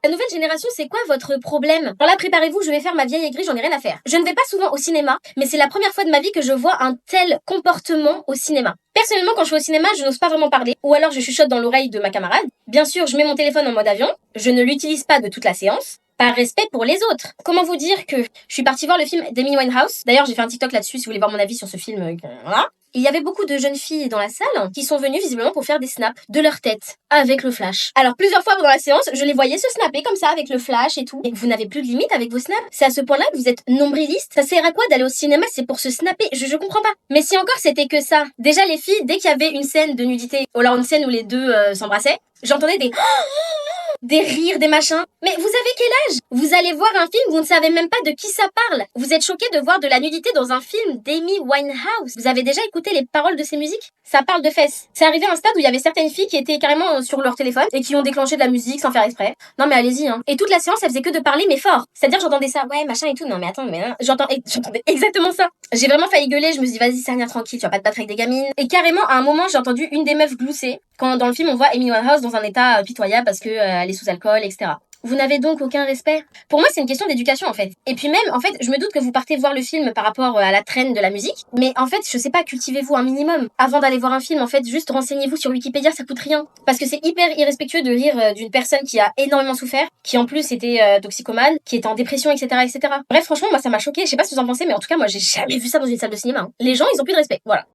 La nouvelle génération, c'est quoi votre problème? Alors là, préparez-vous, je vais faire ma vieille aigrie, j'en ai rien à faire. Je ne vais pas souvent au cinéma, mais c'est la première fois de ma vie que je vois un tel comportement au cinéma. Personnellement, quand je vais au cinéma, je n'ose pas vraiment parler, ou alors je chuchote dans l'oreille de ma camarade. Bien sûr, je mets mon téléphone en mode avion, je ne l'utilise pas de toute la séance, par respect pour les autres. Comment vous dire que je suis partie voir le film d'Amy Winehouse. D'ailleurs, j'ai fait un TikTok là-dessus si vous voulez voir mon avis sur ce film. Voilà. Il y avait beaucoup de jeunes filles dans la salle qui sont venues visiblement pour faire des snaps de leur tête avec le flash. Alors plusieurs fois pendant la séance, je les voyais se snapper comme ça avec le flash et tout. Et vous n'avez plus de limite avec vos snaps. C'est à ce point-là que vous êtes nombriliste. Ça sert à quoi d'aller au cinéma? C'est pour se snapper. Je comprends pas. Mais si encore c'était que ça. Déjà les filles, dès qu'il y avait une scène de nudité, ou alors une scène où les deux s'embrassaient, j'entendais des rires, des machins. Mais vous avez quel âge? Vous allez voir un film, vous ne savez même pas de qui ça parle. Vous êtes choqué de voir de la nudité dans un film d'Amy Winehouse. Vous avez déjà écouté les paroles de ces musiques? Ça parle de fesses. C'est arrivé à un stade où il y avait certaines filles qui étaient carrément sur leur téléphone et qui ont déclenché de la musique sans faire exprès. Non mais allez-y hein. Et toute la séance, elle faisait que de parler mais fort. C'est-à-dire j'entendais ça, ouais machin et tout. Non mais attends, mais hein, j'entendais exactement ça. J'ai vraiment failli gueuler, je me suis dit vas-y Sania tranquille, tu vas pas te battre avec des gamines. Et carrément à un moment j'ai entendu une des meufs glousser quand dans le film on voit Amy Winehouse dans un état pitoyable parce que elle est sous alcool, etc. Vous n'avez donc aucun respect? Pour moi, c'est une question d'éducation, en fait. Et puis même, en fait, je me doute que vous partez voir le film par rapport à la traîne de la musique. Mais en fait, je sais pas, cultivez-vous un minimum. Avant d'aller voir un film, en fait, juste renseignez-vous sur Wikipédia, ça coûte rien. Parce que c'est hyper irrespectueux de rire d'une personne qui a énormément souffert, qui en plus était toxicomane, qui était en dépression, etc., etc. Bref, franchement, moi, ça m'a choqué. Je sais pas ce que vous en pensez, mais en tout cas, moi, j'ai jamais vu ça dans une salle de cinéma. Hein. Les gens, ils ont plus de respect. Voilà.